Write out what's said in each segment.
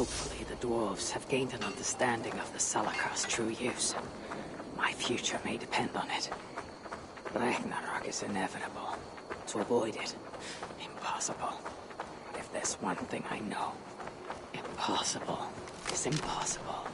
Hopefully the dwarves have gained an understanding of the Salakar's true use. My future may depend on it. Ragnarök is inevitable. To avoid it, impossible. If there's one thing I know, impossible is impossible.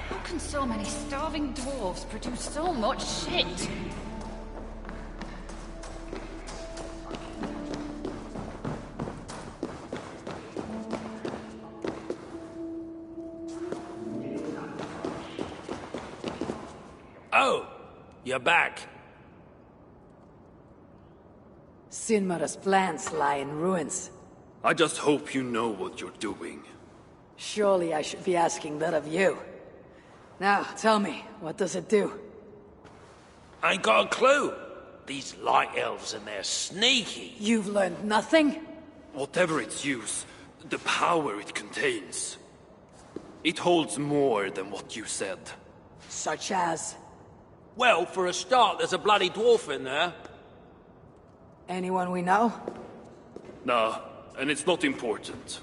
How can so many starving dwarves produce so much shit? Oh, you're back. Sinmara's plans lie in ruins. I just hope you know what you're doing. Surely I should be asking that of you. Now, tell me, what does it do? I ain't got a clue. These light elves and they're sneaky. You've learned nothing? Whatever its use, the power it contains. It holds more than what you said. Such as? Well, for a start, there's a bloody dwarf in there. Anyone we know? Nah, and it's not important.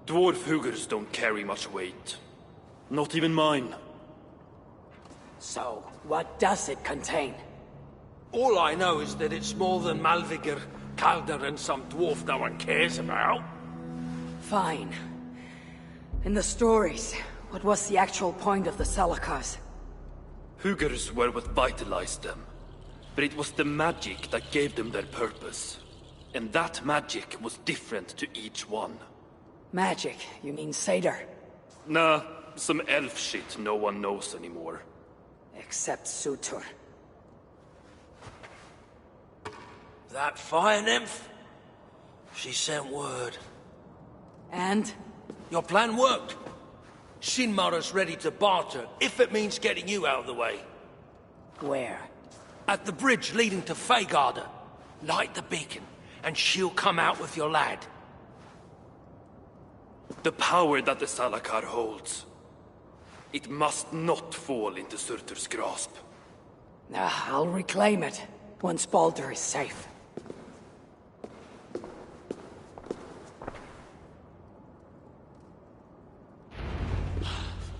Dwarf Hugers don't carry much weight. Not even mine. So, what does it contain? All I know is that it's more than Malvigar, Calder, and some dwarf no one cares about. Fine. In the stories, what was the actual point of the Salakars? Hugers were what vitalized them. But it was the magic that gave them their purpose. And that magic was different to each one. Magic? You mean Seder? Nah, some elf shit no one knows anymore. Except Sutur. That fire nymph? She sent word. And? Your plan worked. Sinmara's ready to barter, if it means getting you out of the way. Where? At the bridge leading to Feygarda. Light the beacon, and she'll come out with your lad. The power that the Salakar holds. It must not fall into Surtur's grasp. I'll reclaim it, once Baldur is safe.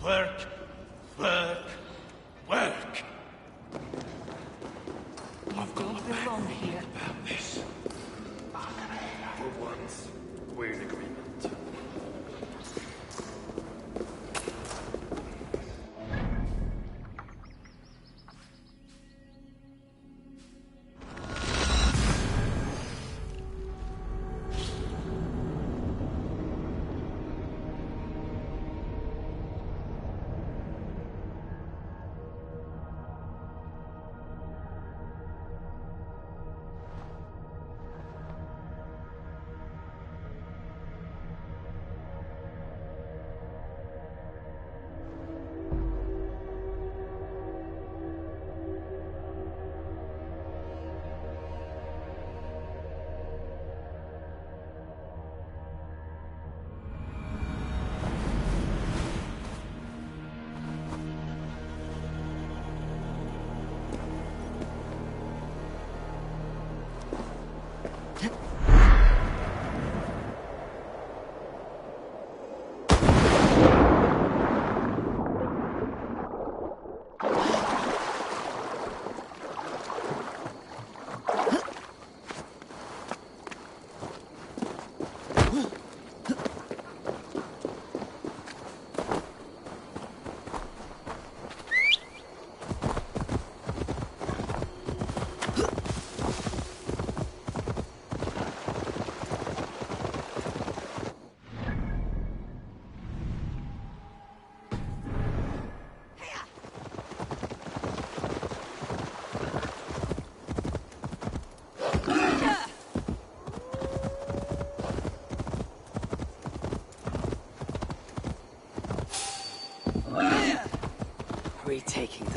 Work, work, work. I've got to belong here. About this. For once, we're in agreement.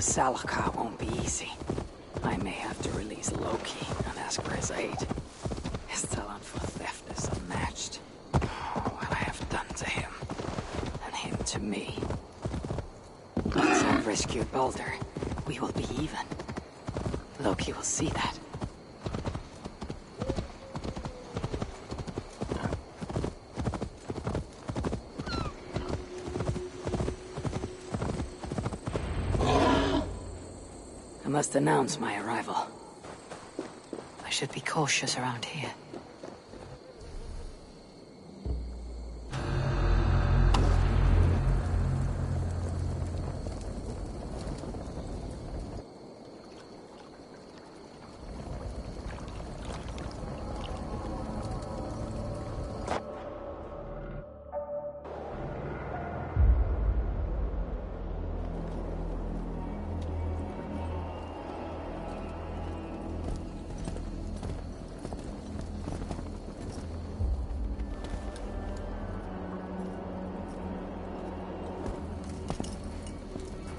The Salakar won't be easy. I may have to release Loki and ask for his aid. His talent for theft is unmatched. What I have done to him, and him to me. Once I've rescued Baldur, we will be even. Loki will see that. I must announce my arrival. I should be cautious around here.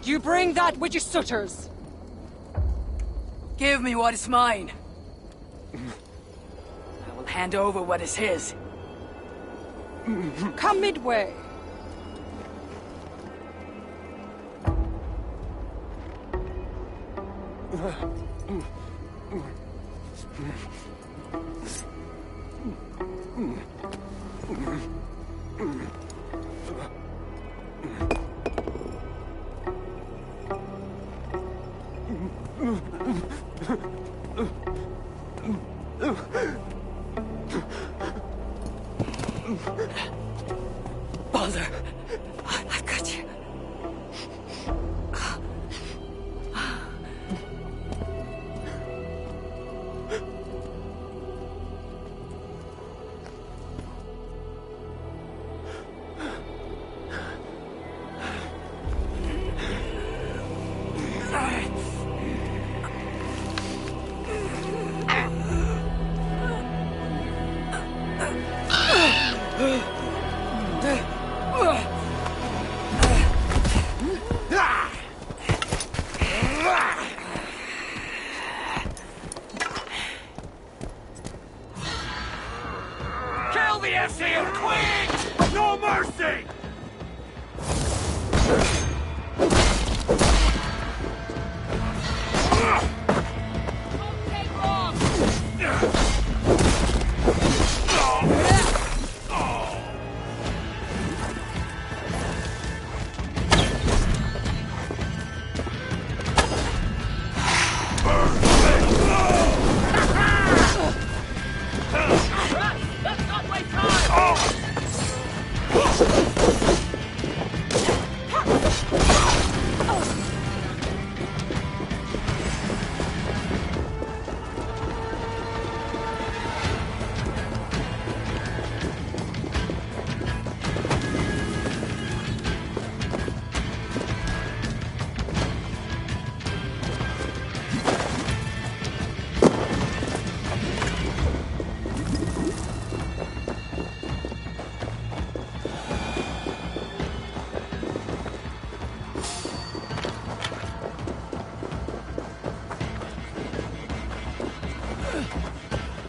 You bring that with your sutters! Give me what is mine. I will hand over what is his. Come midway. Baldur, I've got you. Kill the Aesir, quick! No mercy!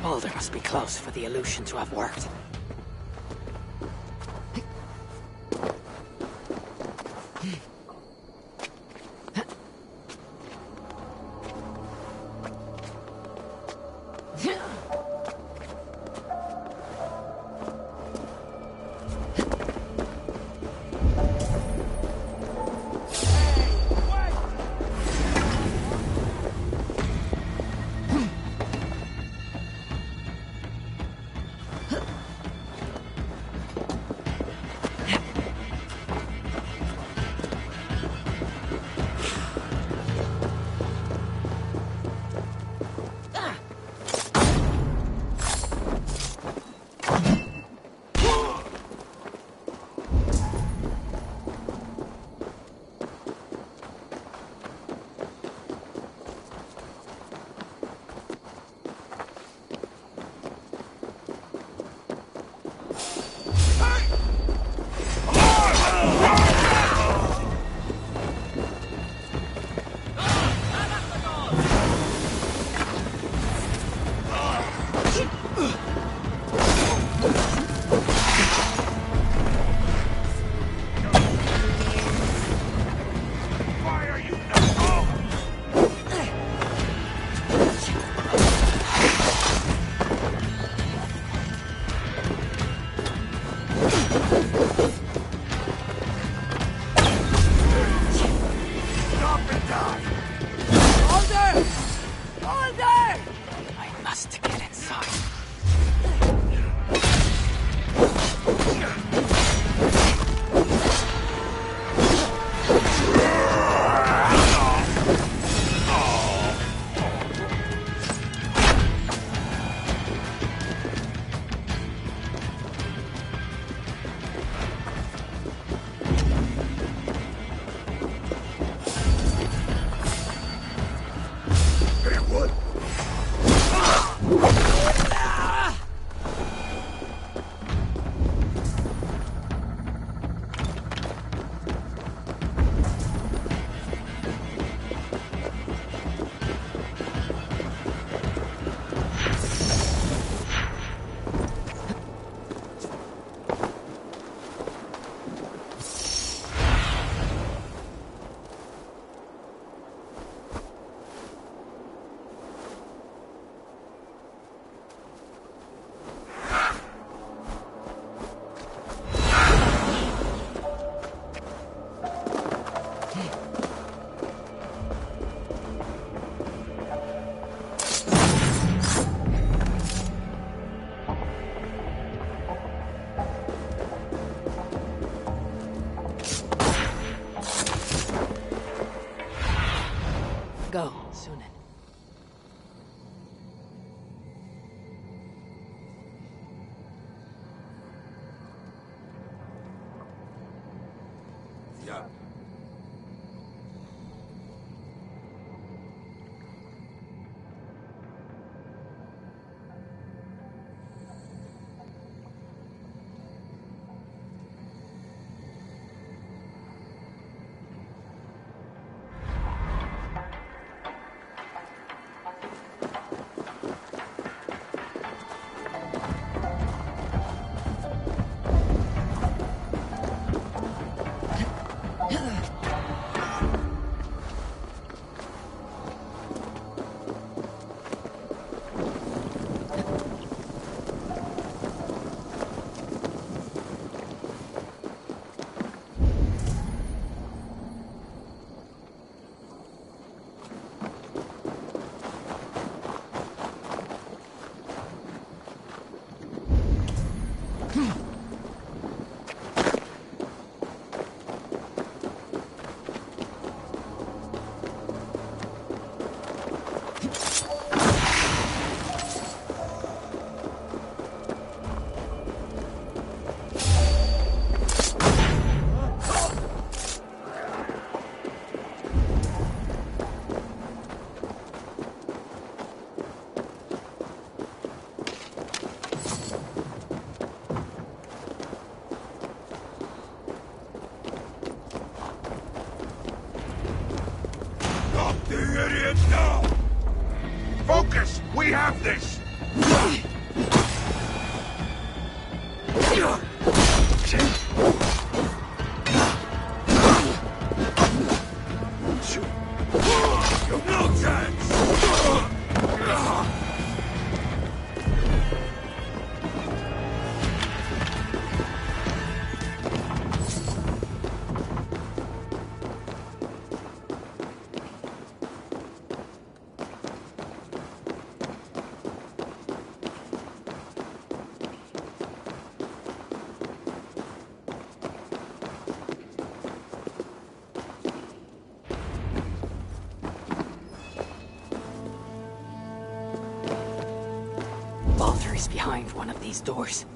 Baldur must be close for the illusion to have worked. force to get inside. Go, Sunan. Yeah. The idiots now! Focus! We have this! No chance! Baldur is behind one of these doors.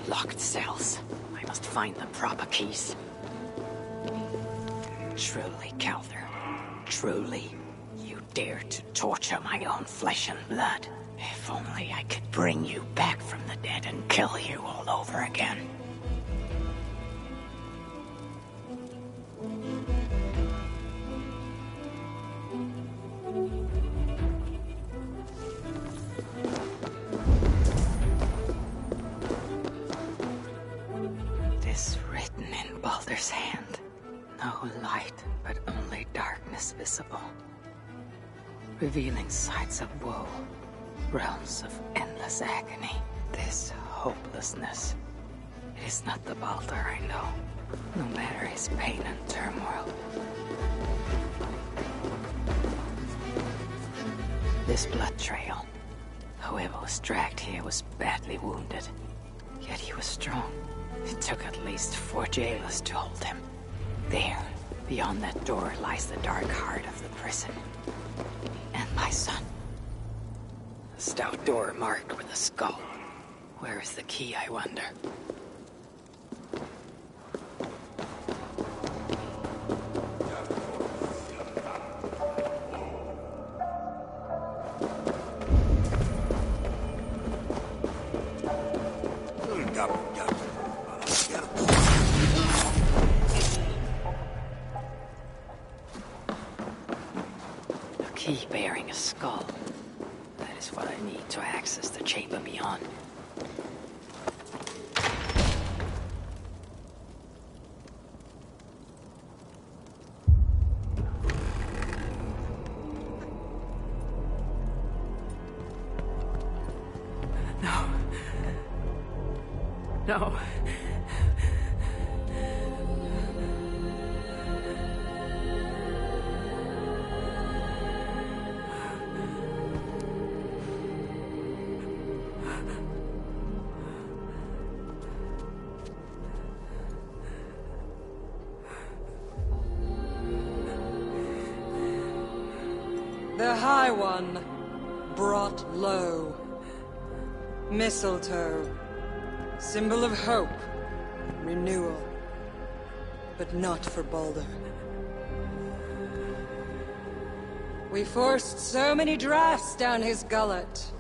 Locked cells. I must find the proper keys. Truly, Calder. Truly. You dare to torture my own flesh and blood. If only I could bring you back from the dead and kill you all over again. This written in Baldur's hand. No light, but only darkness visible. Revealing sights of woe, realms of endless agony. This hopelessness. It is not the Baldur I know, no matter his pain and turmoil. This blood trail, Whoever was dragged here was badly wounded. Yet he was strong. It took at least 4 jailers to hold him. There, beyond that door, lies the dark heart of the prison. And my son. A stout door marked with a skull. Where is the key, I wonder? Key bearing a skull. That is what I need to access the chamber beyond. No. No. The High One brought low. Mistletoe, symbol of hope, renewal. But not for Baldur. We forced so many drafts down his gullet.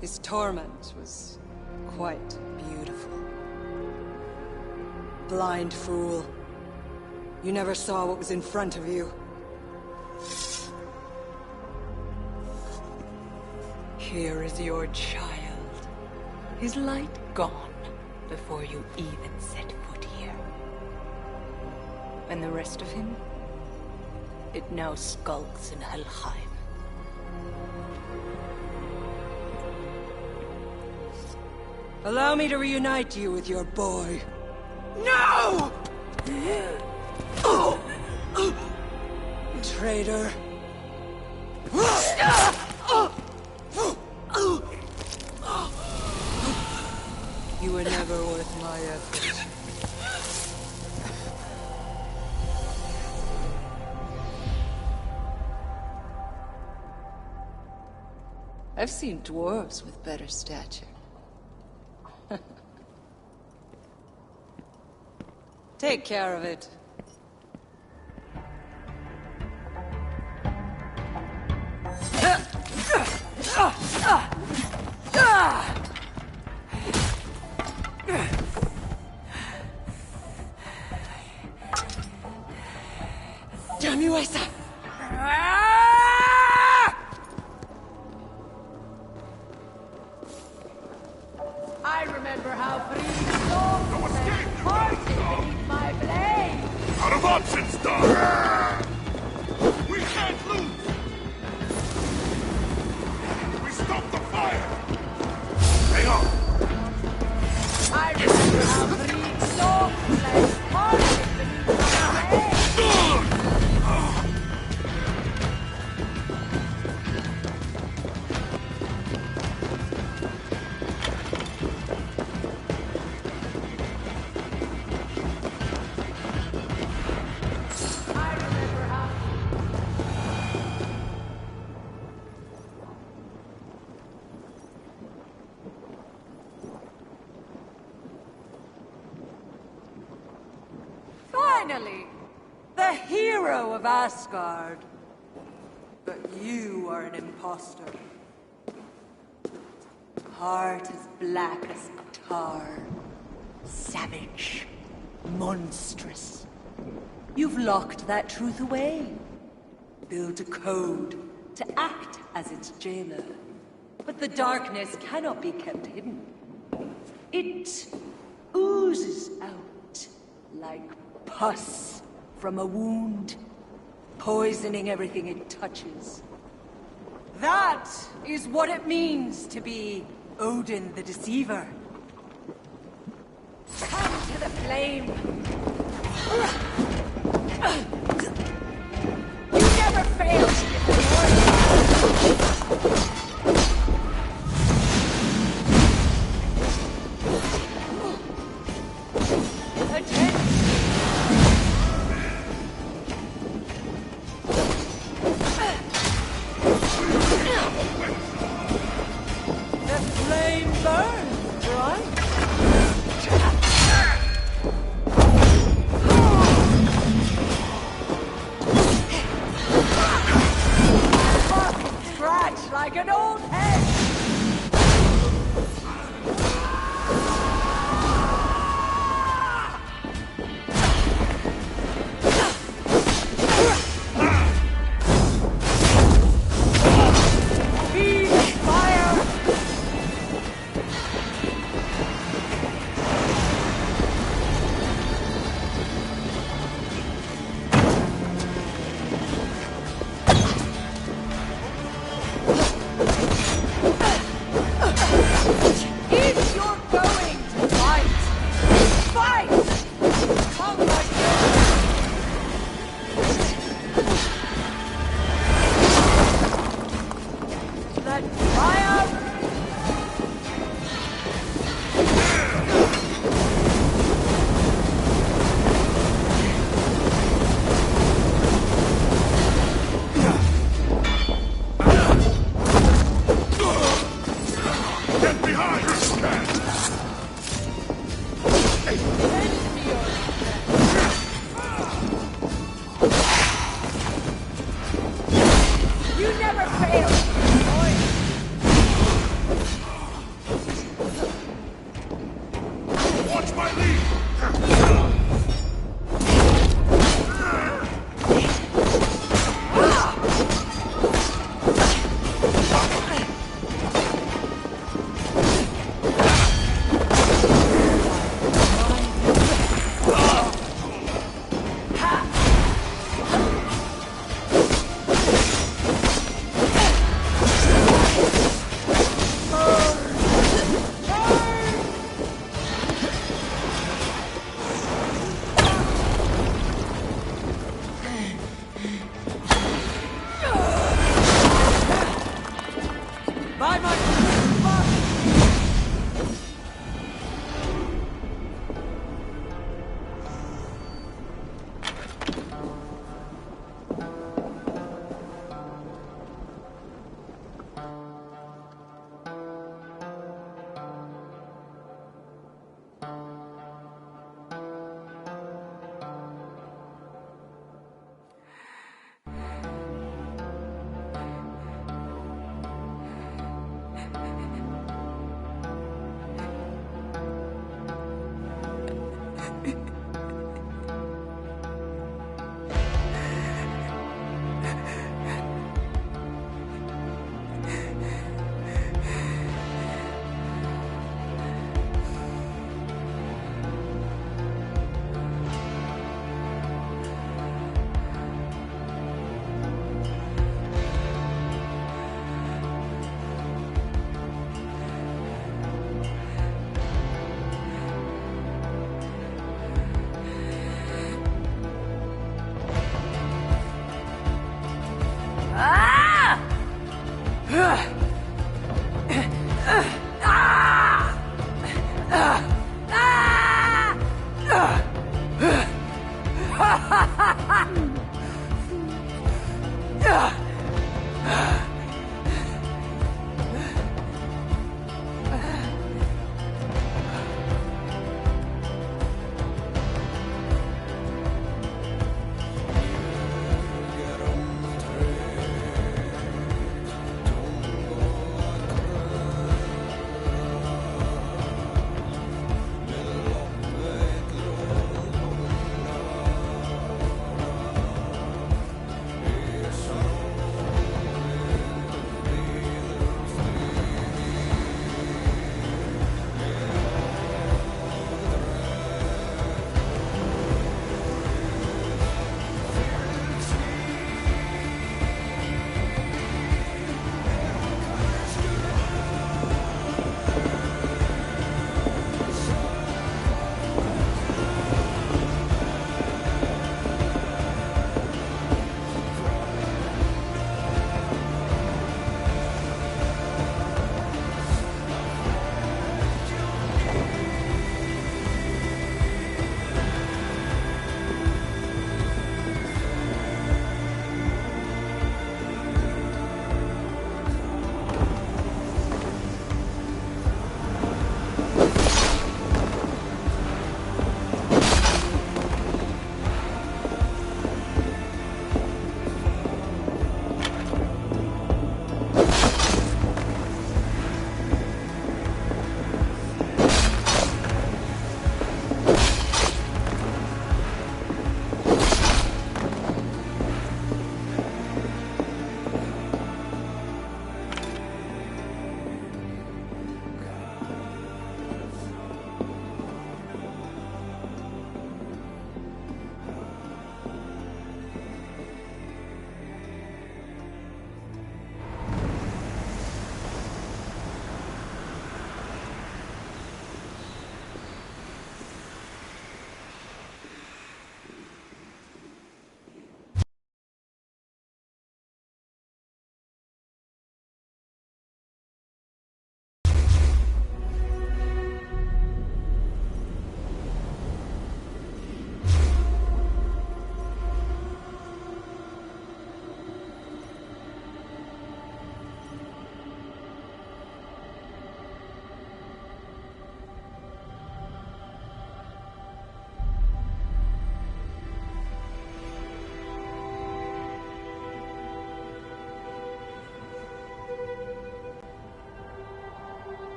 His torment was quite beautiful. Blind fool. You never saw what was in front of you. Here is your child. His light gone before you even set foot here. And the rest of him? It now skulks in Helheim. Allow me to reunite you with your boy. No! Traitor. You were never worth my effort. I've seen dwarves with better stature. Take care of it. Damn you, Asa! I remember how free souls parted beneath my blade! Out of options, Doc! We can't lose! We stop the fire! Hang on! I remember how free souls parted beneath my blade! Finally! The hero of Asgard! But you are an imposter. Heart as black as tar. Savage. Monstrous. You've locked that truth away. Built a code to act as its jailer. But the darkness cannot be kept hidden. It oozes out like pus from a wound, poisoning everything it touches. That is what it means to be Odin the Deceiver. Come to the flame! You never fail to get the like an old hen!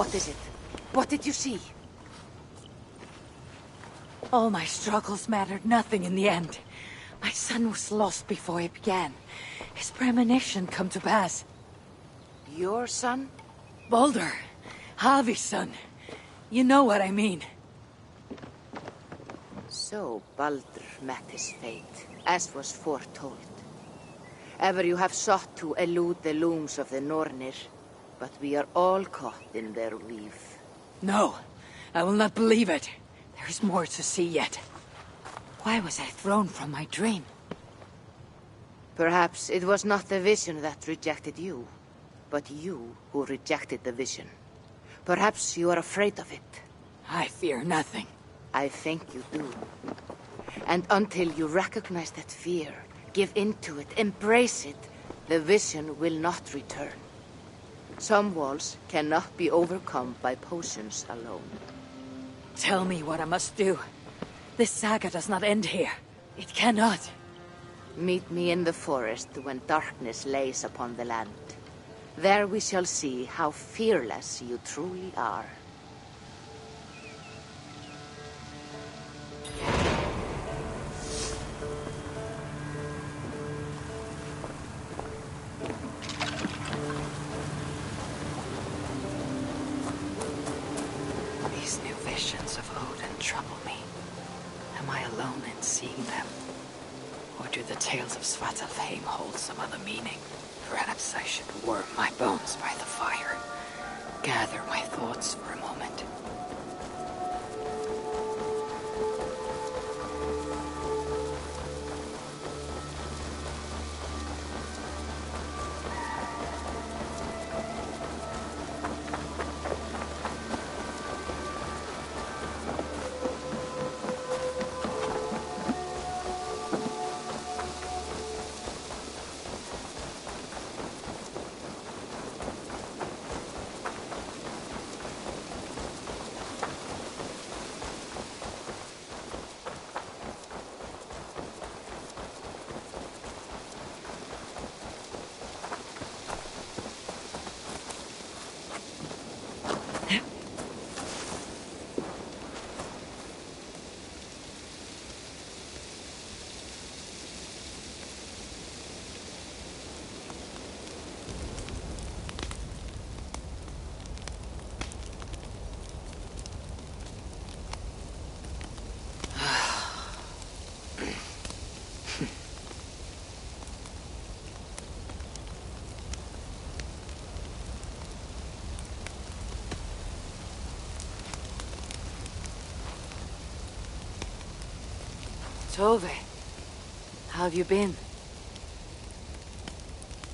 What is it? What did you see? All my struggles mattered nothing in the end. My son was lost before it began. His premonition come to pass. Your son? Baldur. Havi's son. You know what I mean. So Baldur met his fate, as was foretold. Ever you have sought to elude the looms of the Nornir, but we are all caught in their weave. No, I will not believe it. There is more to see yet. Why was I thrown from my dream? Perhaps it was not the vision that rejected you, but you who rejected the vision. Perhaps you are afraid of it. I fear nothing. I think you do. And until you recognize that fear, give in to it, embrace it, the vision will not return. Some walls cannot be overcome by potions alone. Tell me what I must do. This saga does not end here. It cannot. Meet me in the forest when darkness lays upon the land. There we shall see how fearless you truly are. These new visions of Odin trouble me. Am I alone in seeing them? Or do the tales of Svartalfheim hold some other meaning? Perhaps I should warm my bones by the fire. Gather my thoughts for a moment. Tove, how have you been?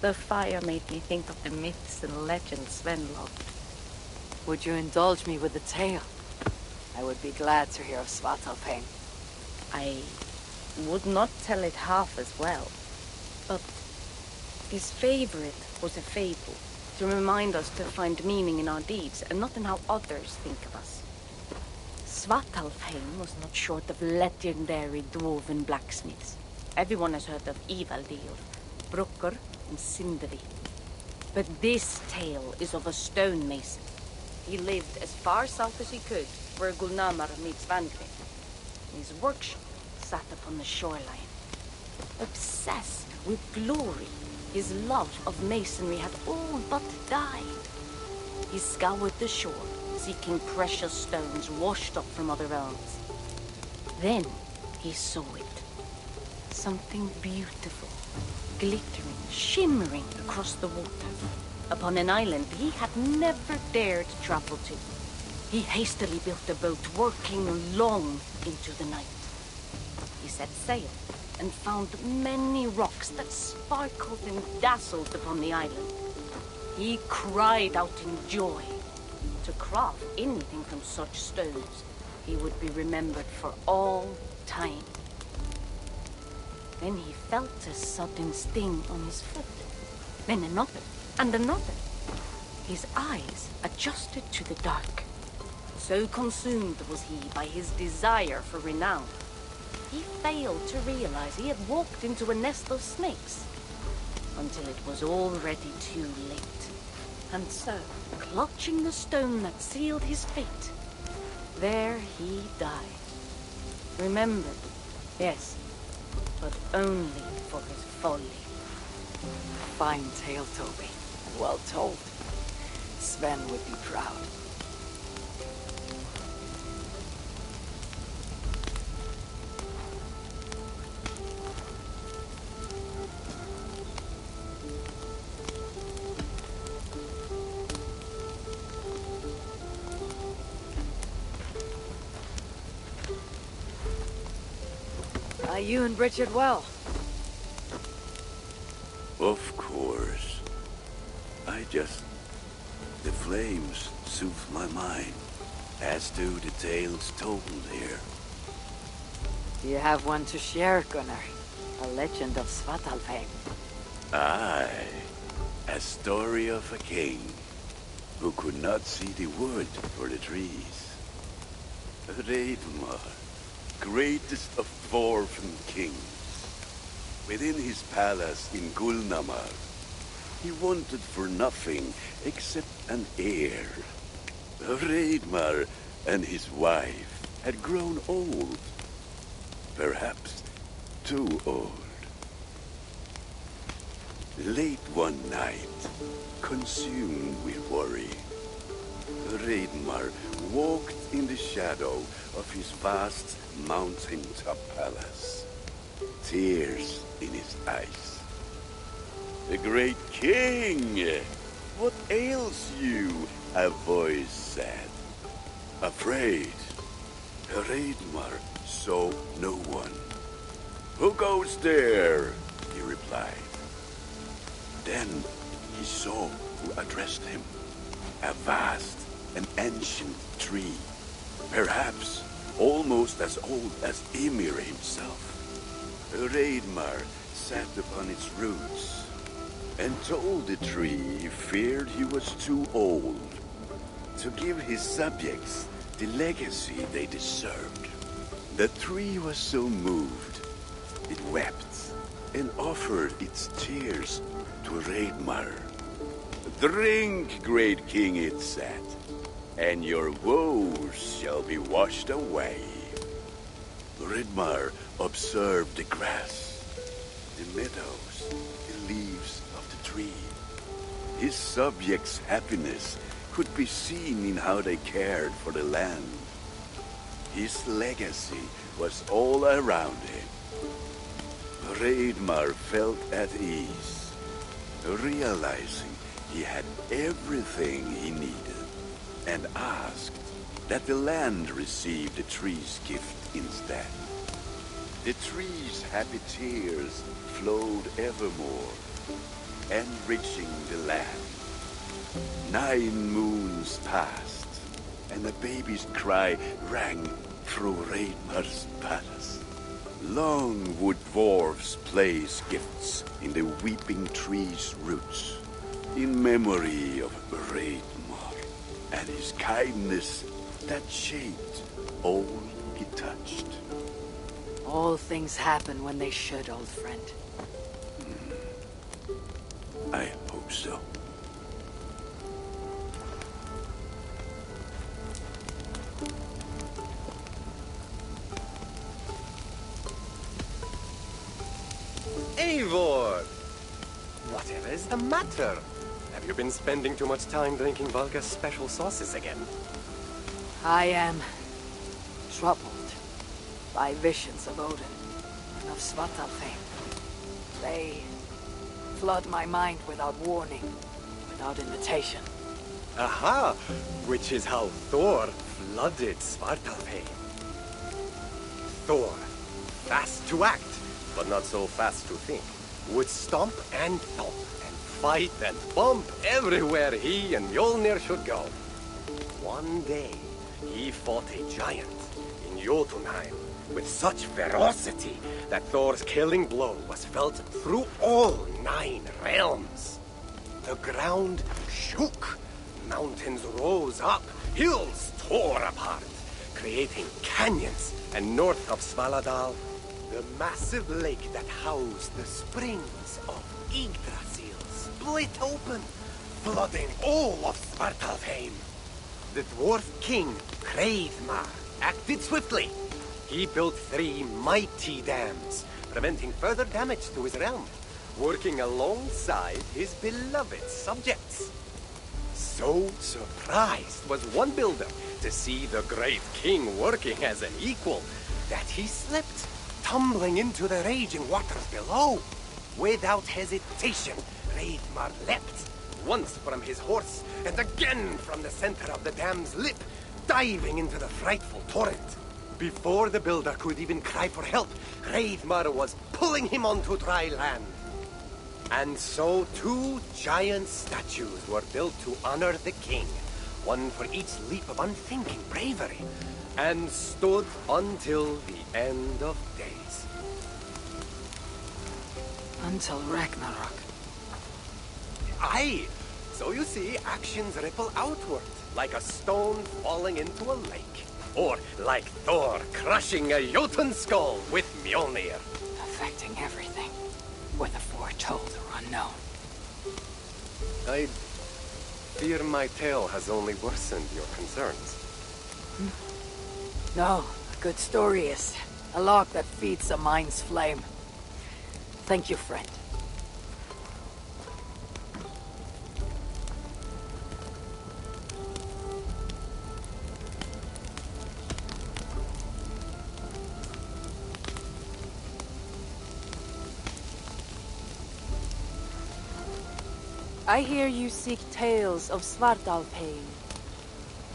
The fire made me think of the myths and legends Sven loved. Would you indulge me with a tale? I would be glad to hear of Svartalfheim. I would not tell it half as well, but his favorite was a fable, to remind us to find meaning in our deeds and not in how others think of us. Svartalfheim was not short of legendary dwarven blacksmiths. Everyone has heard of Ivaldi, of Brucker and Sindri. But this tale is of a stonemason. He lived as far south as he could, where Gulnamar meets Vangrid. His workshop sat upon the shoreline. Obsessed with glory, his love of masonry had all but died. He scoured the shore, seeking precious stones washed up from other realms. Then he saw it. Something beautiful, glittering, shimmering across the water, upon an island he had never dared travel to. He hastily built a boat, working long into the night. He set sail and found many rocks that sparkled and dazzled upon the island. He cried out in joy. To craft anything from such stones, he would be remembered for all time. Then he felt a sudden sting on his foot. Then another, and another. His eyes adjusted to the dark. So consumed was he by his desire for renown, he failed to realize he had walked into a nest of snakes, until it was already too late. And so, clutching the stone that sealed his fate, there he died. Remembered, yes, but only for his folly. Fine tale, Toby, and well told. Sven would be proud. You and Richard well? Of course. The flames soothe my mind, as do the tales told here. Do you have one to share, Gunnar? A legend of Svartalfheim. Aye, a story of a king who could not see the wood for the trees. Reidmar, greatest of dwarven kings. Within his palace in Gulnamar, he wanted for nothing except an heir. Reidmar and his wife had grown old. Perhaps too old. Late one night, consumed with worry, Reidmar walked in the shadow of his vast mountaintop palace, tears in his eyes. "The great king! What ails you?" a voice said. Afraid, Reidmar saw no one. "Who goes there?" he replied. Then he saw who addressed him. A vast and ancient tree, perhaps almost as old as Ymir himself. Reidmar sat upon its roots and told the tree he feared he was too old to give his subjects the legacy they deserved. The tree was so moved, it wept and offered its tears to Reidmar. "Drink, great king," it said, "and your woes shall be washed away." Reidmar observed the grass, the meadows, the leaves of the tree. His subjects' happiness could be seen in how they cared for the land. His legacy was all around him. Reidmar felt at ease, realizing he had everything he needed, and asked that the land receive the tree's gift instead. The tree's happy tears flowed evermore, enriching the land. 9 moons passed, and a baby's cry rang through Reidmar's palace. Long would dwarves place gifts in the weeping tree's roots, in memory of Reidmar and his kindness that shaped all he touched. All things happen when they should, old friend. I hope so. Eivor! Whatever is the matter? Have you been spending too much time drinking Valga's special sauces again? I am troubled by visions of Odin and of Svartalfheim. They flood my mind without warning, without invitation. Aha! Which is how Thor flooded Svartalfheim. Thor, fast to act, but not so fast to think, would stomp and thump and fight and bump everywhere he and Mjolnir should go. One day, he fought a giant in Jotunheim with such ferocity that Thor's killing blow was felt through all 9 realms. The ground shook, mountains rose up, hills tore apart, creating canyons, and north of Svaladal, the massive lake that housed the springs of Yggdrasil split open, flooding all of Svartalfheim. The dwarf king, Hreidmar, acted swiftly. He built 3 mighty dams, preventing further damage to his realm, working alongside his beloved subjects. So surprised was one builder to see the great king working as an equal that he slipped, tumbling into the raging waters below. Without hesitation, Hreidmar leapt, once from his horse and again from the center of the dam's lip, diving into the frightful torrent. Before the builder could even cry for help, Hreidmar was pulling him onto dry land. And so 2 giant statues were built to honor the king, one for each leap of unthinking bravery, and stood until the end of days. Until Ragnarok. Aye! So you see, actions ripple outward, like a stone falling into a lake. Or like Thor crushing a Jotun skull with Mjolnir. Affecting everything, whether foretold or unknown. I fear my tale has only worsened your concerns. No, a good story is a log that feeds a mind's flame. Thank you, friend. I hear you seek tales of Svartalfheim.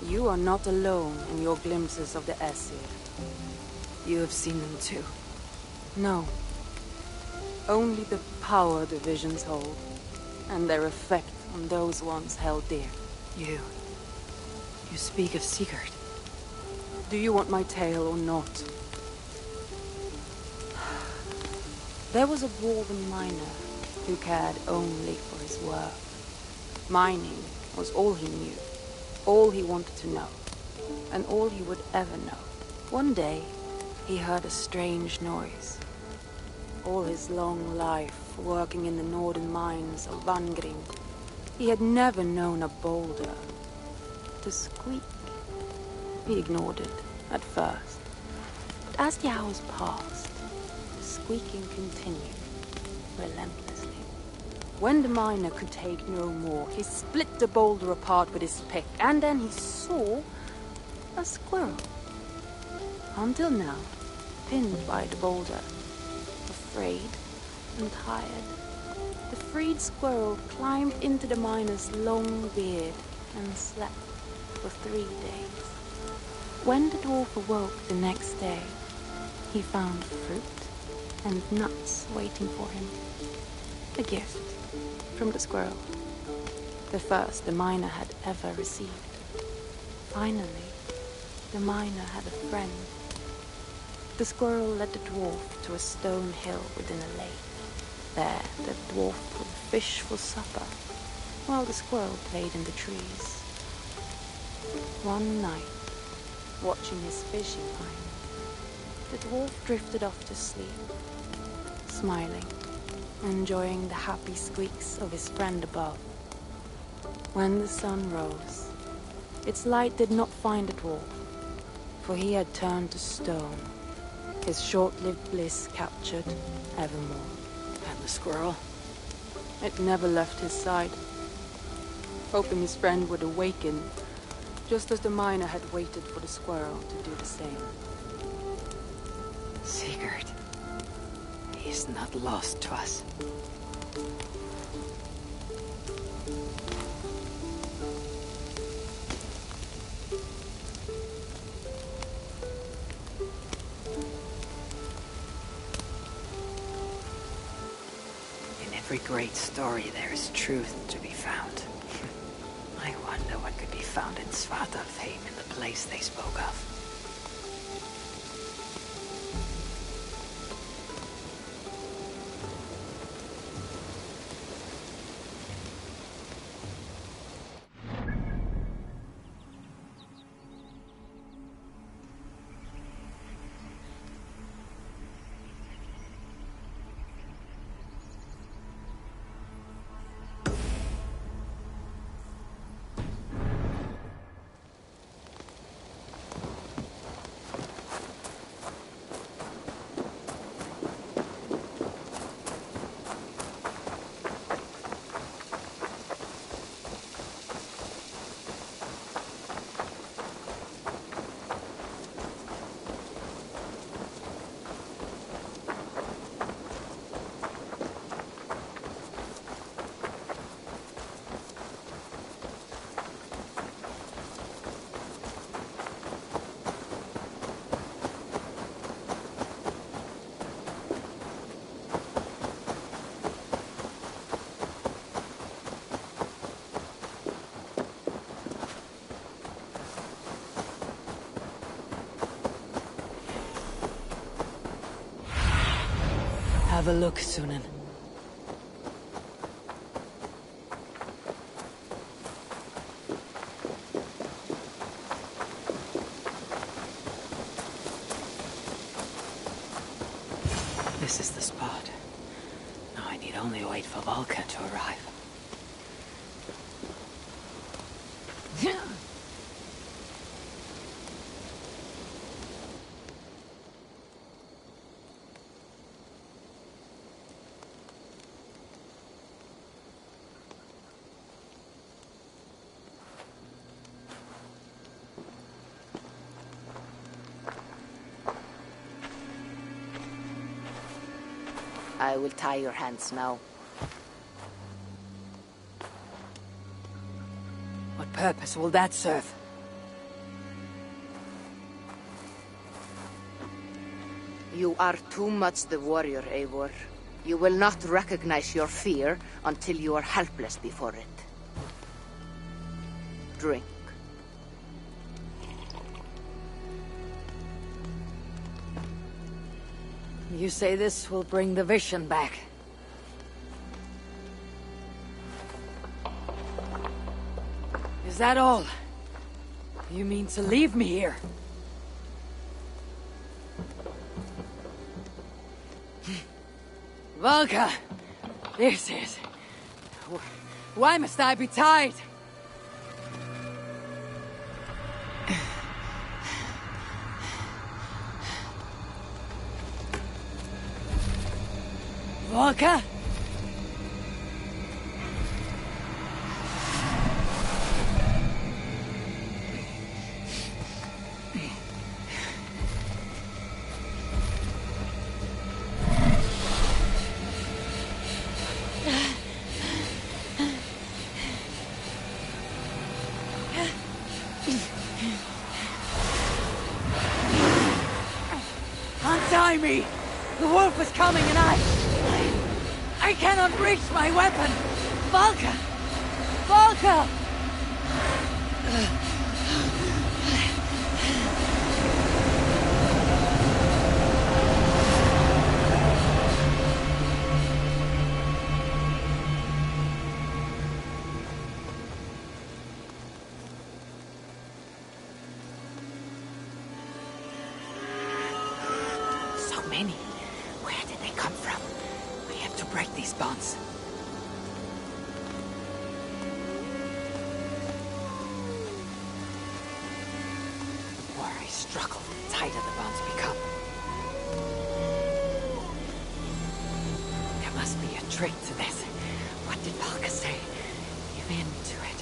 You are not alone in your glimpses of the Aesir. You have seen them too. No. Only the power the visions hold, and their effect on those once held dear. You speak of Sigurd. Do you want my tale or not? There was a dwarven miner who cared only for his work. Mining was all he knew, all he wanted to know, and all he would ever know. One day, he heard a strange noise. All his long life, working in the northern mines of Vangrim, he had never known a boulder to squeak. He ignored it at first, but as the hours passed, the squeaking continued relentlessly. When the miner could take no more, he split the boulder apart with his pick, and then he saw a squirrel. Until now, pinned by the boulder, afraid and tired, the freed squirrel climbed into the miner's long beard and slept for 3 days. When the dwarf awoke the next day, he found fruit and nuts waiting for him. A gift from the squirrel, the first the miner had ever received. Finally, the miner had a friend. The squirrel led the dwarf to a stone hill within a lake. There, the dwarf would fish for supper, while the squirrel played in the trees. One night, watching his fishing line, the dwarf drifted off to sleep, smiling, enjoying the happy squeaks of his friend above. When the sun rose, its light did not find the dwarf, for he had turned to stone, his short-lived bliss captured evermore. And the squirrel? It never left his side, hoping his friend would awaken, just as the miner had waited for the squirrel to do the same. Sigurd. He is not lost to us. In every great story there is truth to be found. I wonder what could be found in Svartalfheim, in the place they spoke of. have a look, Sunan. This is the spot. Now I need only wait for Volker to arrive. I will tie your hands now. What purpose will that serve? You are too much the warrior, Eivor. You will not recognize your fear until you are helpless before it. Drink. You say this will bring the vision back. Is that all? You mean to leave me here? Volker! This is... Why must I be tied? Volker? Untie me! The wolf is coming and I cannot reach my weapon! Volker! Volker! So many. Where did they come from? We have to break these bonds. The more I struggle, the tighter the bonds become. There must be a trick to this. What did Valka say? Give in to it.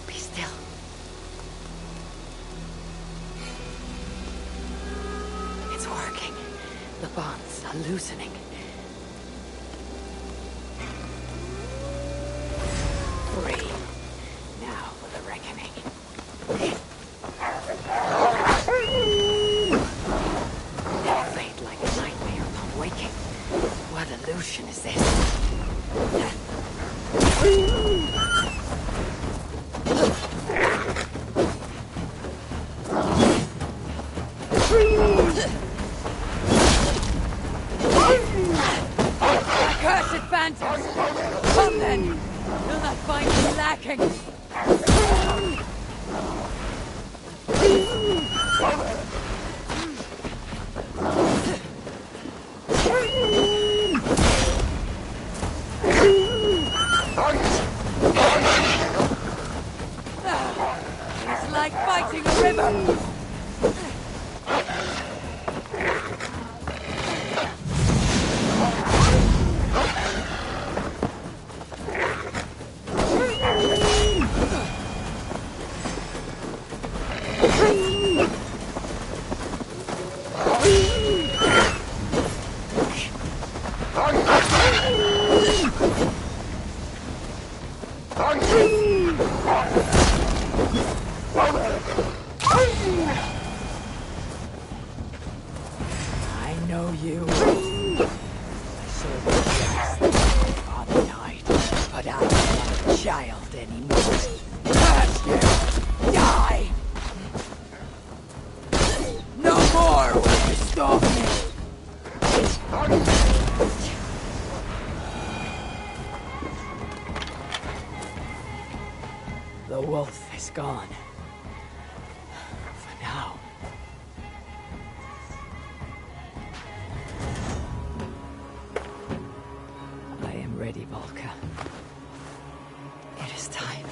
Be still. It's working. The bonds are loosening. Free. Now for the reckoning. They fade like a nightmare upon waking. What illusion is this? Accursed phantoms! Come then! You'll not find me lacking! It's like fighting a river! I know you. I saw the past. My father died, but I'm not a child anymore. Curse you! Die! No more will restore me! gone. For now. I am ready, Volka. It is time.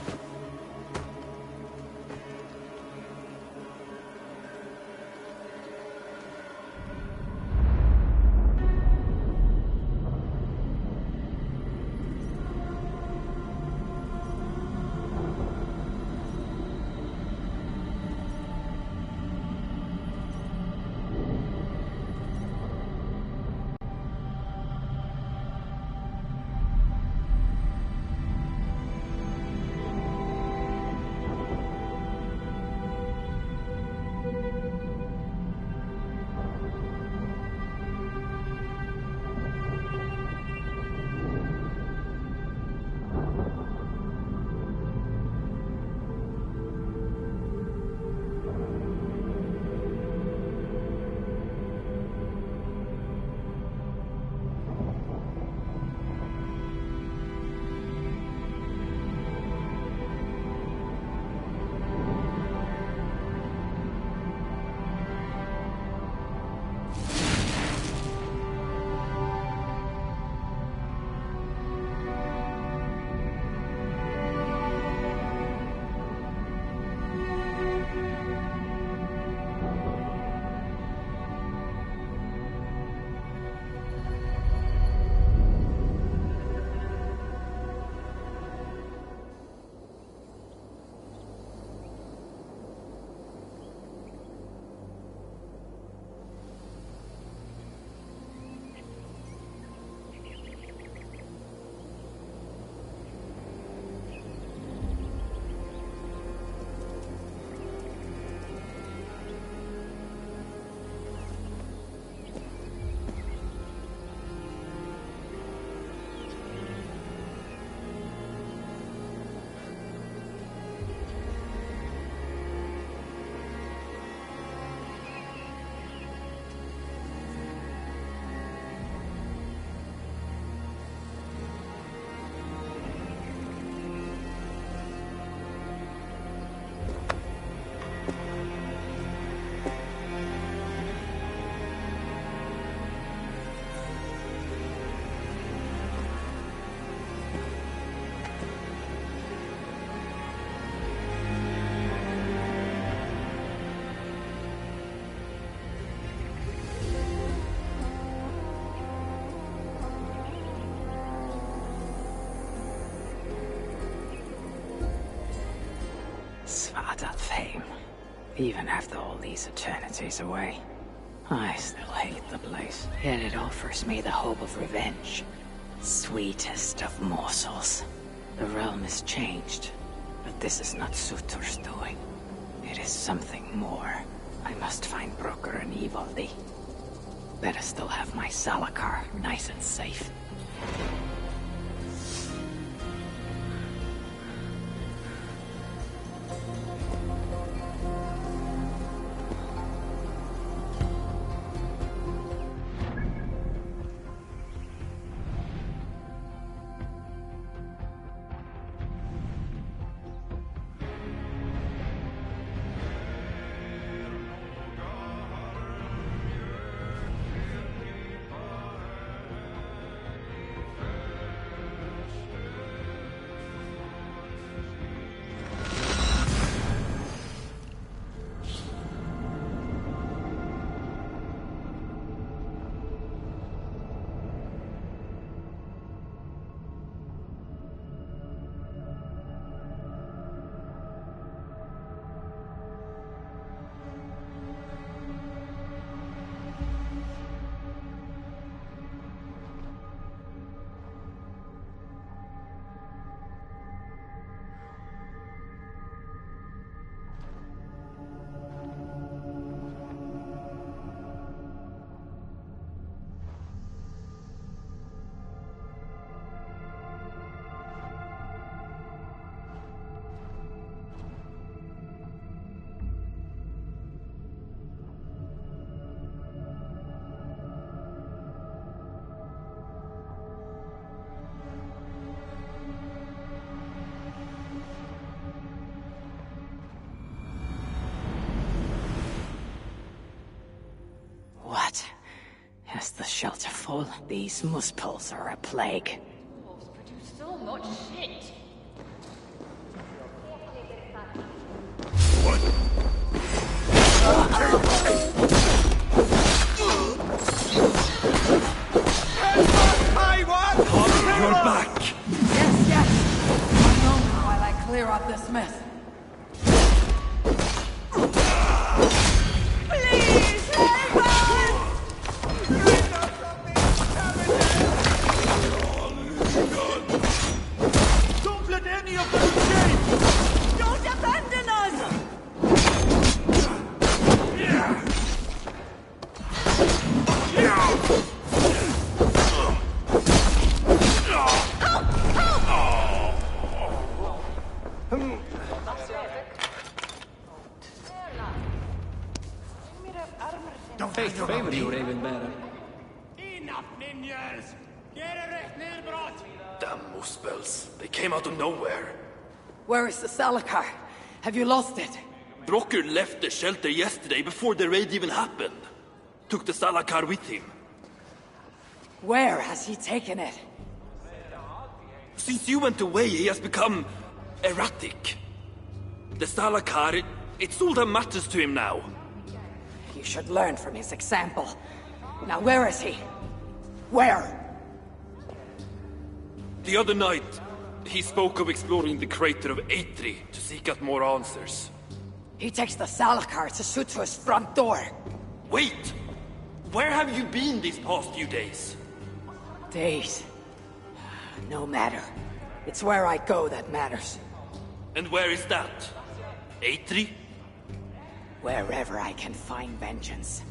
Svartalfheim. Even after all these eternities away, I still hate the place. Yet it offers me the hope of revenge. Sweetest of morsels. The realm is changed, but this is not Surtur's doing. It is something more. I must find Brokkr and Ivaldi. Better still have my Salakar nice and safe. Has the shelter full? These muspels are a plague. Dwarves produce so much shit. You're back! Yes, yes! One moment while I clear up this mess. Please help us! Don't let any of them escape! Don't abandon us! Enough, ninjas! Damn muspels. They came out of nowhere. Where is the Salakar? Have you lost it? Brocker left the shelter yesterday before the raid even happened. Took the Salakar with him. Where has he taken it? Since you went away, he has become erratic. The Salakar, it's all that matters to him now. You should learn from his example. Now where is he? Where? The other night, he spoke of exploring the crater of Eitri to seek out more answers. He takes the Salakar to shoot to his front door. Wait! Where have you been these past few days? Days. No matter. It's where I go that matters. And where is that? Eitri? Wherever I can find vengeance.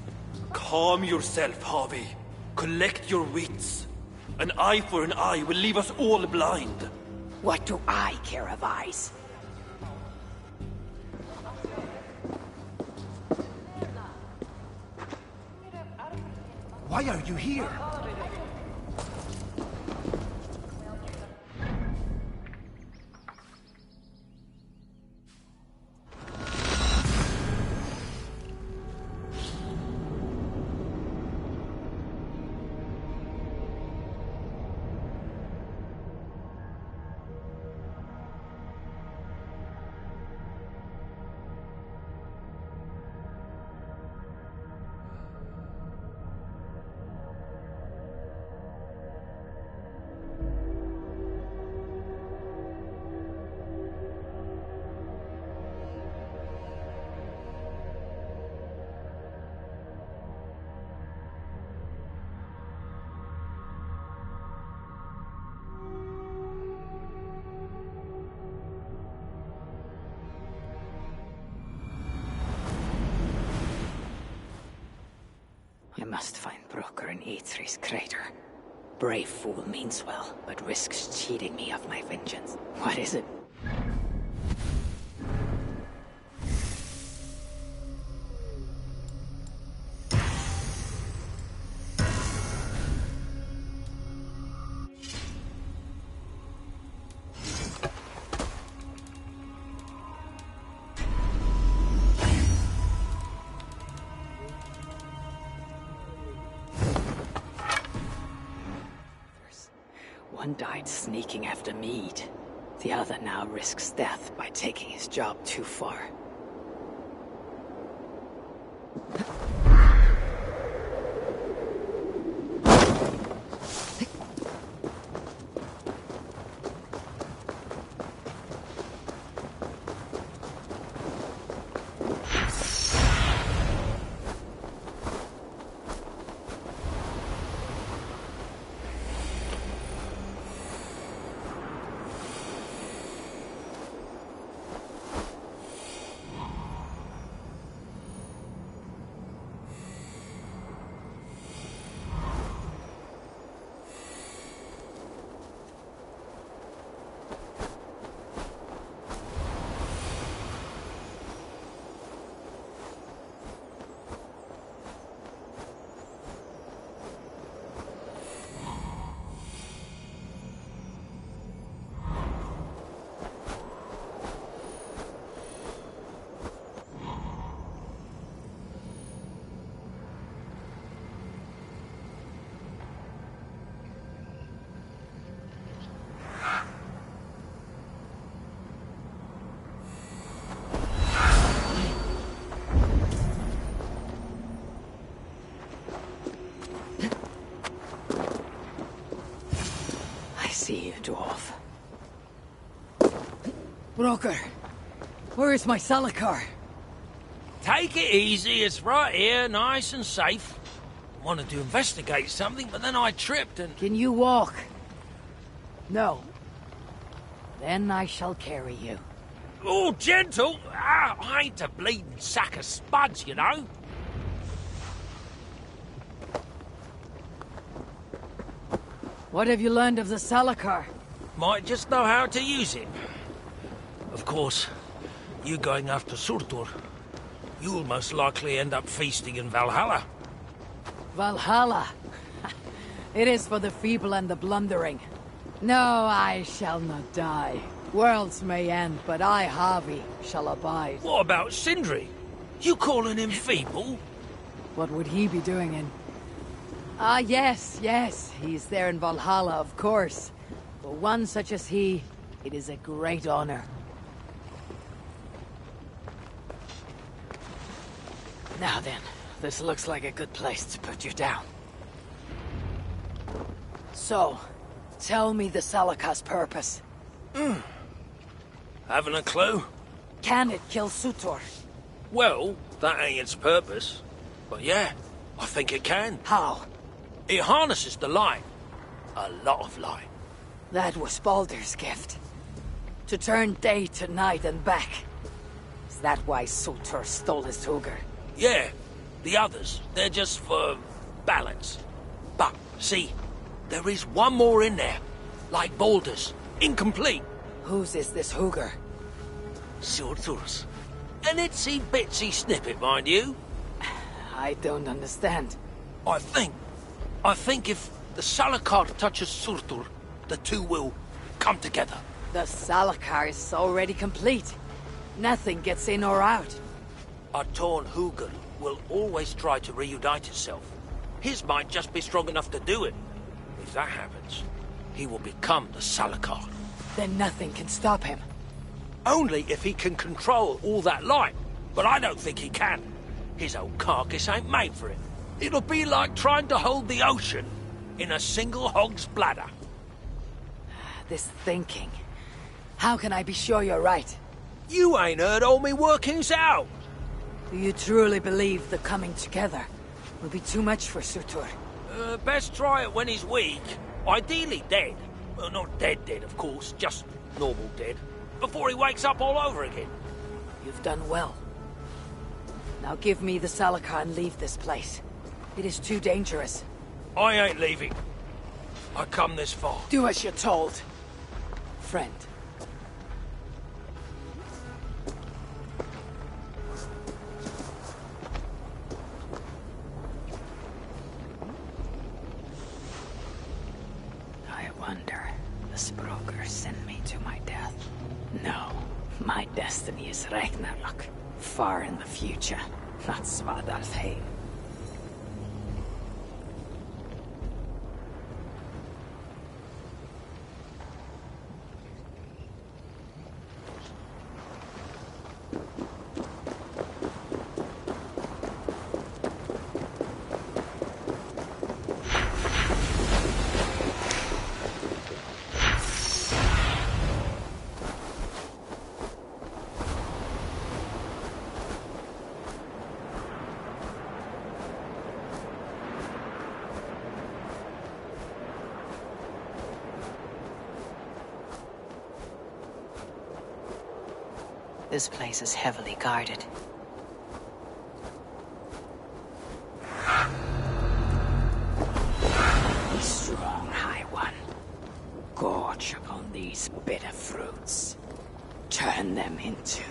Calm yourself, Harvey. Collect your wits. An eye for an eye will leave us all blind. What do I care of eyes? Why are you here? I must find Brocker in Eitri's crater. Brave fool means well, but risks cheating me of my vengeance. What is it? One died sneaking after mead. The other now risks death by taking his job too far. dwarf. Broker, where is my Salakar? Take it easy, it's right here, nice and safe. Wanted to investigate something, but then I tripped and... Can you walk? No. Then I shall carry you. Oh, gentle! Ah, I ain't a bleeding sack of spuds, you know. What have you learned of the Salakar? Might just know how to use it. Of course, you going after Surtur, you'll most likely end up feasting in Valhalla. Valhalla. It is for the feeble and the blundering. No, I shall not die. Worlds may end, but I, Harvey, shall abide. What about Sindri? You calling him feeble? What would he be doing in... Ah, yes, he's there in Valhalla, of course. For one such as he, it is a great honor. Now then, this looks like a good place to put you down. So, tell me the Salakar's purpose. Haven't a clue? Can it kill Surtur? Well, that ain't its purpose. But yeah, I think it can. How? It harnesses the light. A lot of light. That was Baldur's gift. To turn day to night and back. Is that why Surtur stole his Hugr? Yeah, the others, they're just for balance. But, see, there is one more in there. Like Baldur's. Incomplete. Whose is this Hugr? Surtur's. An itsy bitsy snippet, mind you. I don't understand. I think if the Salakar touches Surtur, the two will come together. The Salakar is already complete. Nothing gets in or out. A torn Hugr will always try to reunite itself. His might just be strong enough to do it. If that happens, he will become the Salakar. Then nothing can stop him. Only if he can control all that light. But I don't think he can. His old carcass ain't made for it. It'll be like trying to hold the ocean in a single hog's bladder. This thinking. How can I be sure you're right? You ain't heard all me workings out. Do you truly believe the coming together will be too much for Surtur? Best try it when he's weak. Ideally dead. Well, not dead, of course. Just normal dead. Before he wakes up all over again. You've done well. Now give me the Salakar and leave this place. It is too dangerous. I ain't leaving. I come this far. Do as you're told, friend. I wonder, the Språker sent me to my death. No, my destiny is Ragnarök, far in the future, not Svartalfheim. This place is heavily guarded. Be strong, High One. Gorge upon these bitter fruits. Turn them into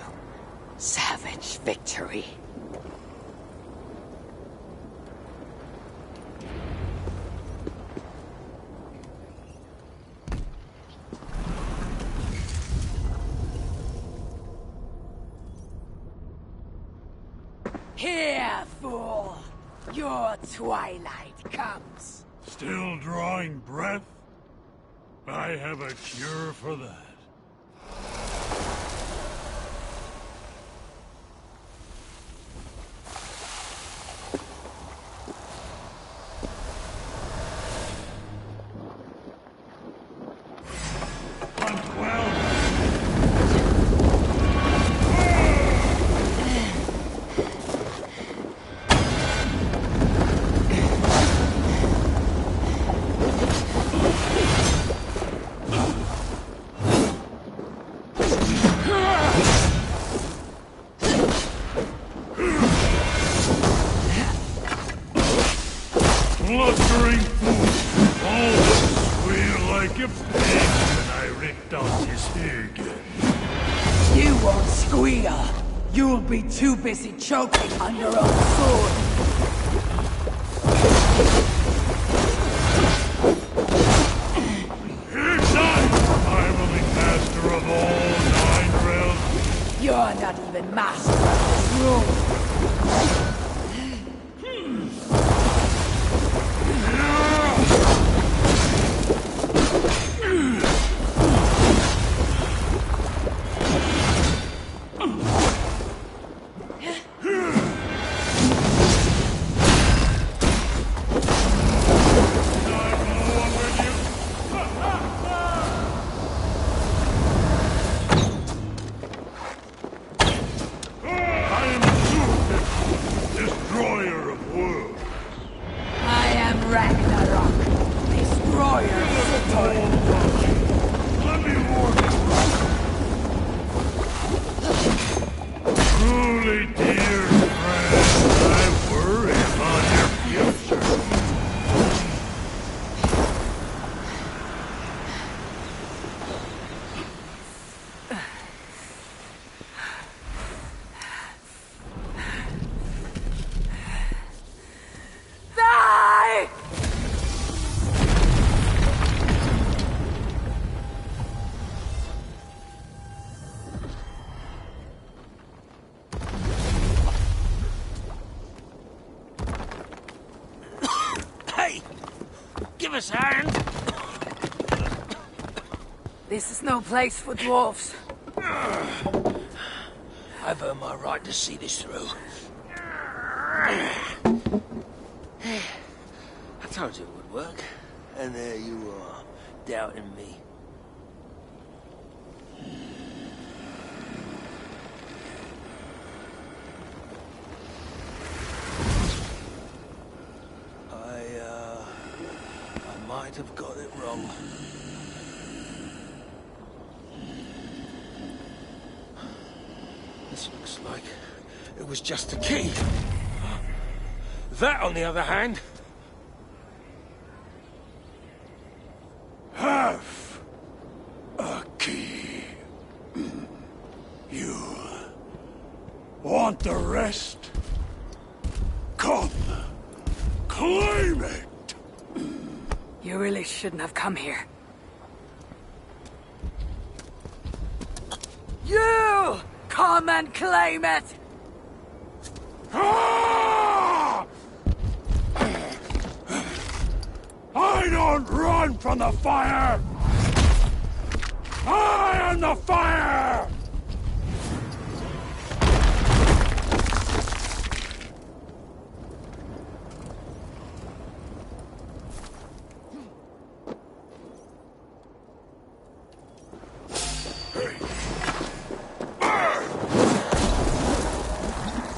savage victory. Here, fool! Your twilight comes. Still drawing breath? I have a cure for that. Blustering fool! Always squeal like a pig when I ripped out his hair again. You won't squeal. You'll be too busy choking on your own sword. It's I will be master of all 9 realms. You're not even master of this room. Destroyer of worlds. I am Ragnarok, destroyer of Satan. Let me warn you. Truly, dear friend, I worry about your future. Die! Hey! Give us a hand! This is no place for dwarfs. I've earned my right to see this through. I told you it would work, and there you are, doubting me. I might have got it wrong. This looks like it was just a key. That, on the other hand... Half a key. You want the rest? Come, claim it. You really shouldn't have come here. You! Come and claim it! Ah! I don't run from the fire! I am the fire!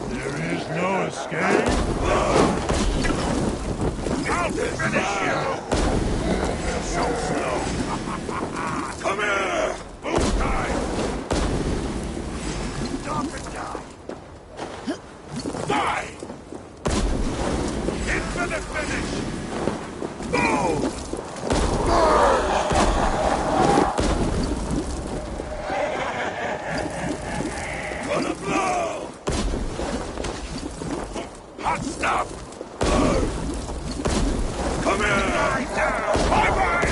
There is no escape. I'll finish you! So slow. Come here! Boom time! Stop and die! Die! In for the finish! Boom! Gonna blow! Hot stuff! Come here! Bye-bye!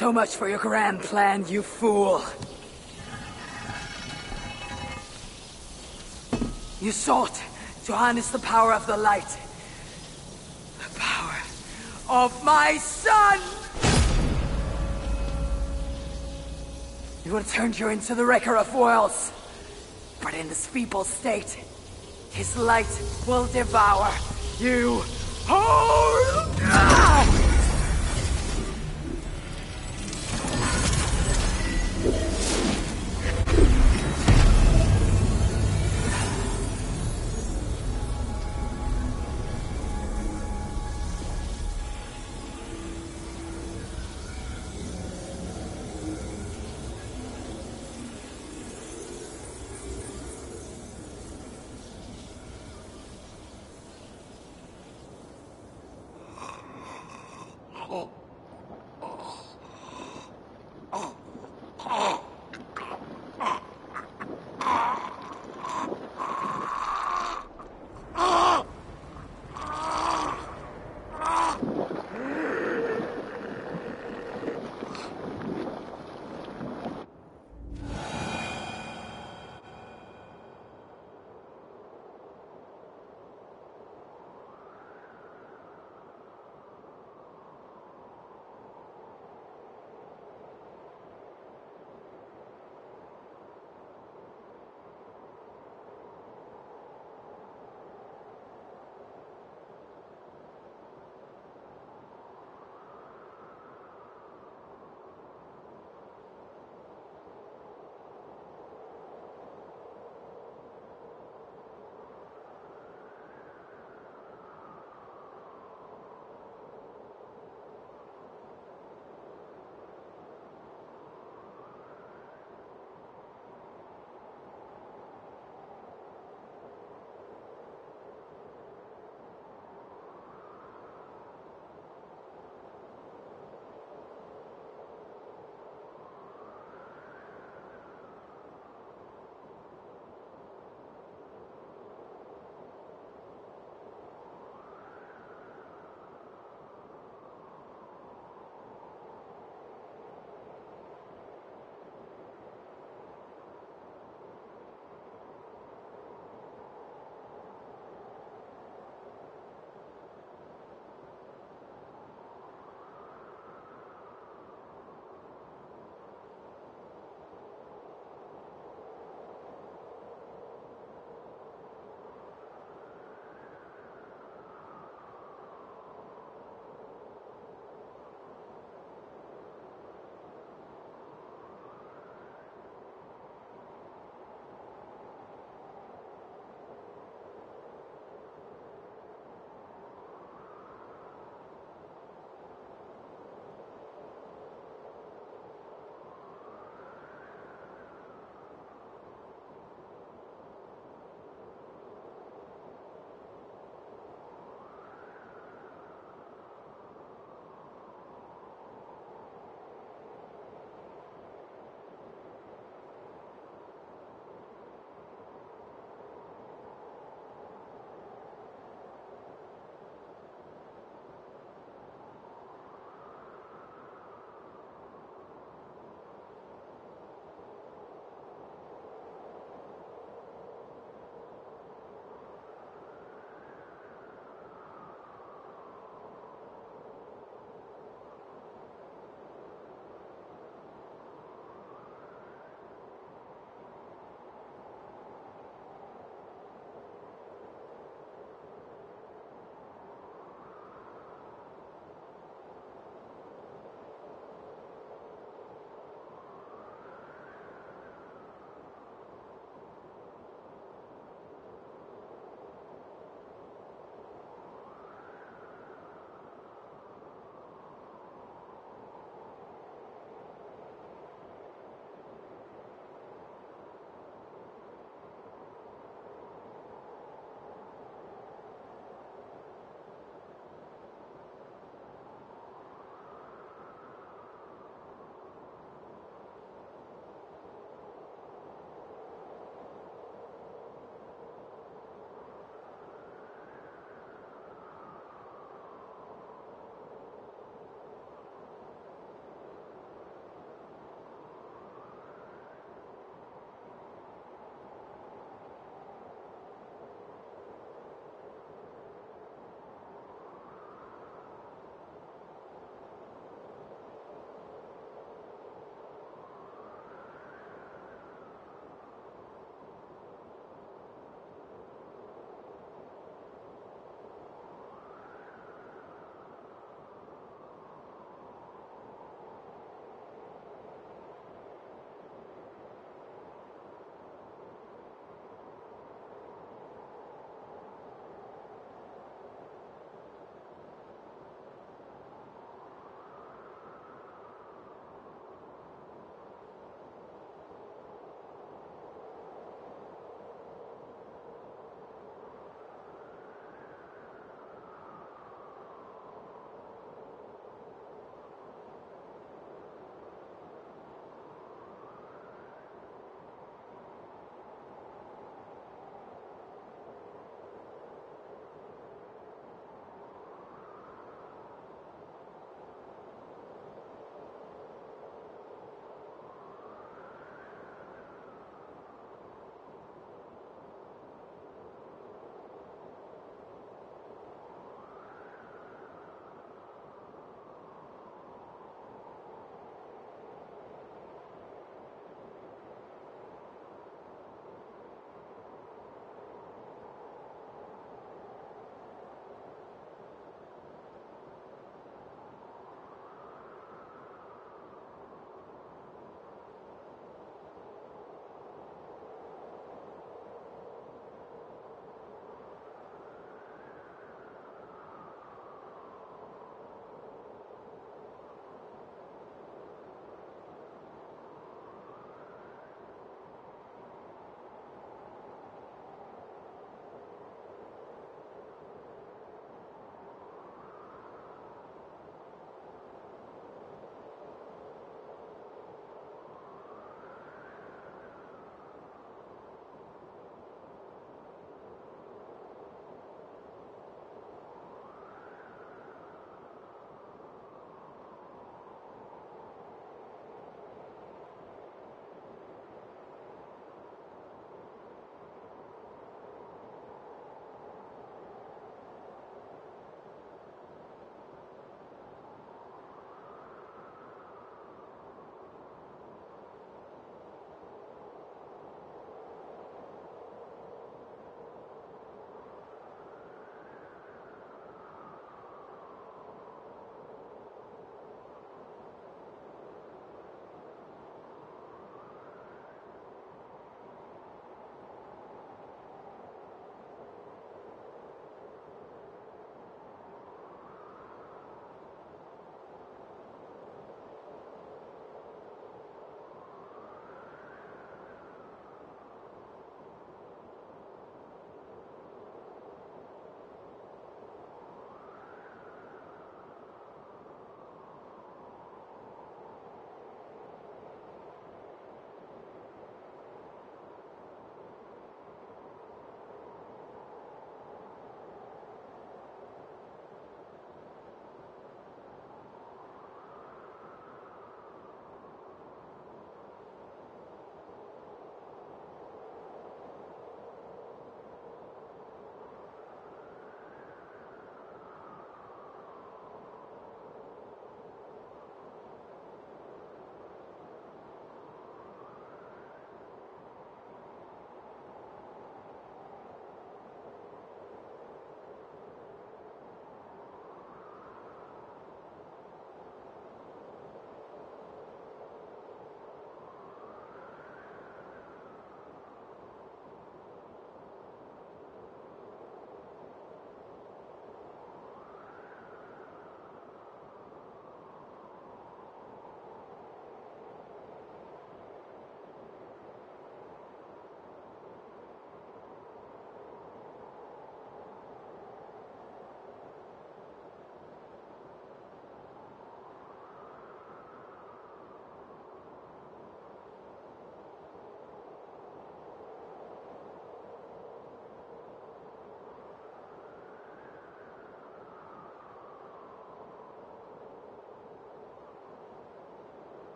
So much for your grand plan, you fool. You sought to harness the power of the light. The power of my son! You have turned you into the wrecker of worlds. But in this feeble state, his light will devour you whole!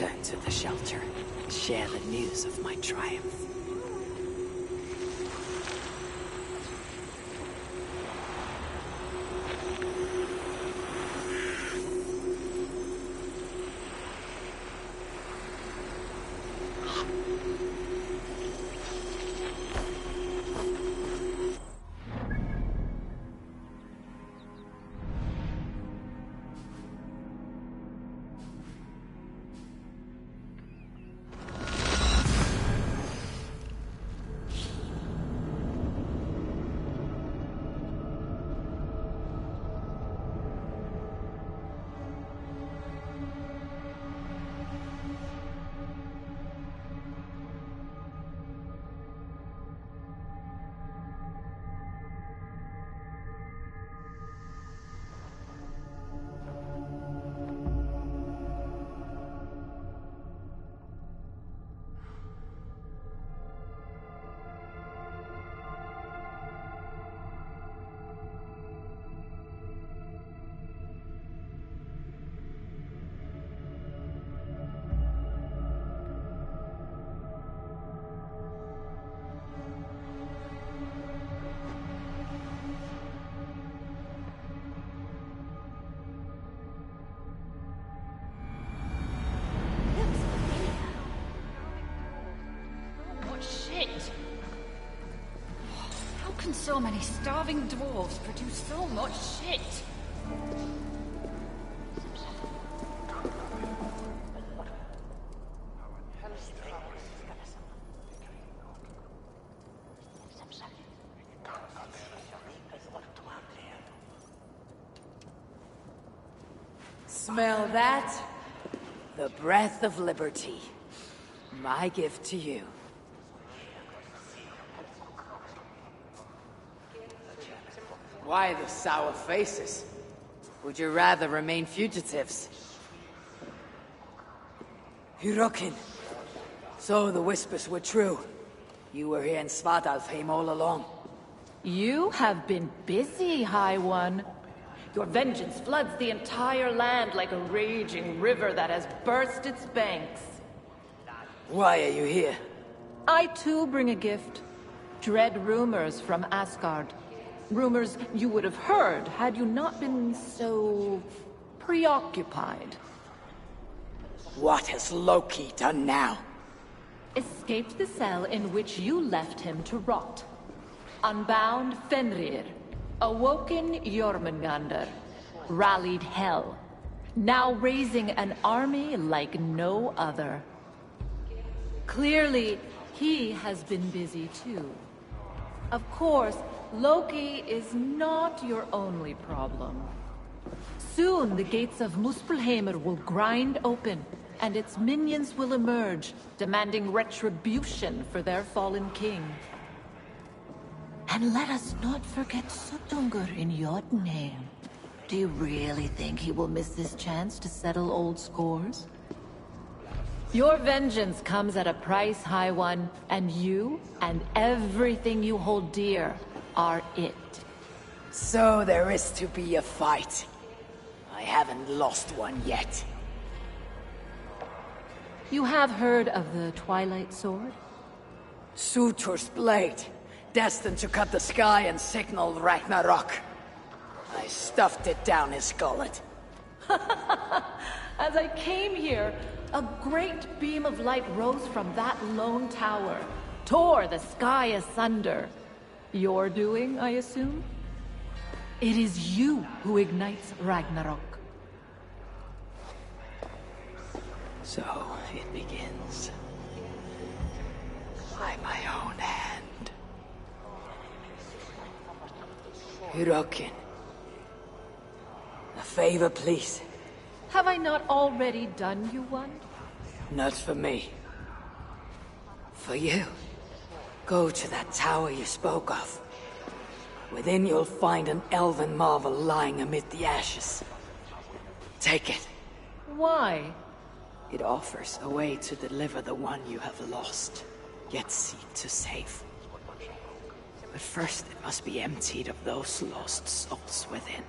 return to the shelter and share the news of my triumph. So many starving dwarves produce so much shit. Smell that? The breath of liberty. My gift to you. Why the sour faces? Would you rather remain fugitives? Hirokin. So the whispers were true. You were here in Svartalfheim all along. You have been busy, High One. Your vengeance floods the entire land like a raging river that has burst its banks. Why are you here? I too bring a gift. Dread rumors from Asgard. Rumors you would have heard had you not been so preoccupied. What has Loki done now? Escaped the cell in which you left him to rot. Unbound Fenrir. Awoken Jormungandr. Rallied Hel. Now raising an army like no other. Clearly, he has been busy too. Of course, Loki is not your only problem. Soon the gates of Muspelheimr will grind open, and its minions will emerge, demanding retribution for their fallen king. And let us not forget Suttungr in Jotunheim. Do you really think he will miss this chance to settle old scores? Your vengeance comes at a price, High One, and you and everything you hold dear are it. So there is to be a fight. I haven't lost one yet. You have heard of the Twilight Sword? Surtur's blade, destined to cut the sky and signal Ragnarok. I stuffed it down his gullet. As I came here, a great beam of light rose from that lone tower, tore the sky asunder. Your doing, I assume? It is you who ignites Ragnarok. So it begins. By my own hand. Hirokin. A favor, please. Have I not already done you one? Not for me. For you. Go to that tower you spoke of. Within you'll find an elven marvel lying amid the ashes. Take it. Why? It offers a way to deliver the one you have lost, yet seek to save. But first it must be emptied of those lost souls within.